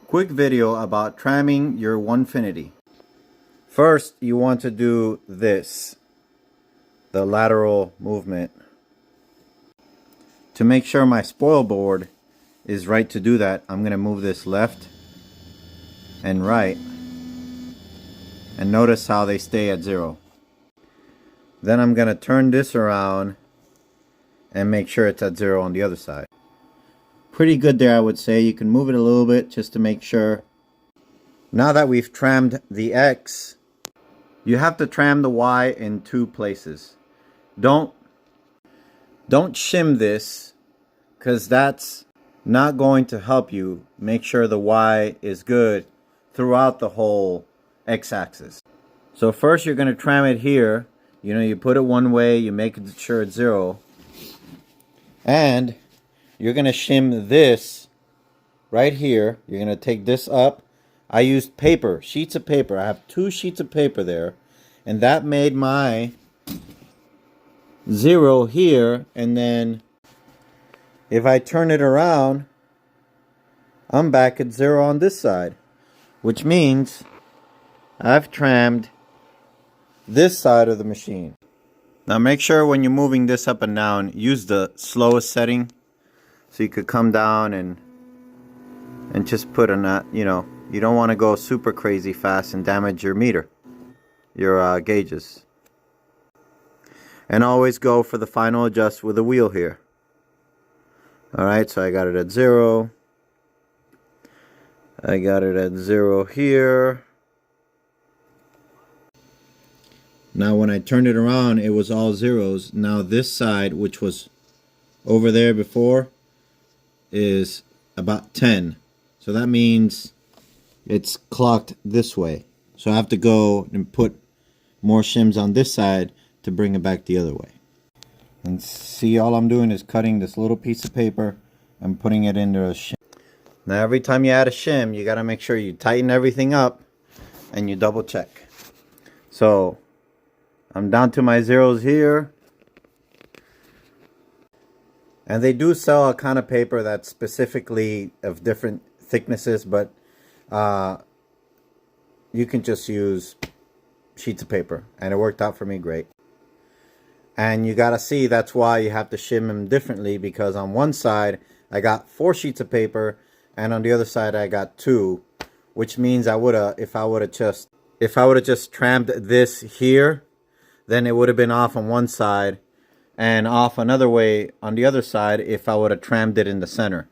Quick video about tramming your onfinity. First, you want to do this, the lateral movement. To make sure my spoil board is right to do that, I'm going to move this left and right. And notice how they stay at 0. Then I'm going to turn this around and make sure it's at 0 on the other side. Pretty good there, I would say. You can move it a little bit just to make sure. Now that we've trammed the X, you have to tram the Y in 2 places. Don't shim this, because that's not going to help you make sure the Y is good throughout the whole X-axis. So first you're going to tram it here. You put it one way, you make sure it's 0. And you're going to shim this right here. You're going to take this up. I used paper, sheets of paper. I have 2 sheets of paper there. And that made my 0 here. And then if I turn it around, I'm back at 0 on this side. Which means I've trammed this side of the machine. Now make sure when you're moving this up and down, use the slowest setting. So you could come down and just put a knot, you don't want to go super crazy fast and damage your meter, your gauges. And always go for the final adjust with the wheel here. Alright, so I got it at 0. I got it at 0 here. Now when I turned it around, it was all zeros. Now this side, which was over there before, is about 10. So that means it's clocked this way. So I have to go and put more shims on this side to bring it back the other way. And see, all I'm doing is cutting this little piece of paper and putting it into a shim. Now every time you add a shim, you got to make sure you tighten everything up and you double check. So I'm down to my zeros here. And they do sell a kind of paper that's specifically of different thicknesses, but you can just use sheets of paper. And it worked out for me great. And you got to see, that's why you have to shim them differently, because on one side I got 4 sheets of paper and on the other side I got 2, which means if I would have just trammed this here, then it would have been off on one side and off another way on the other side if I would have trammed it in the center.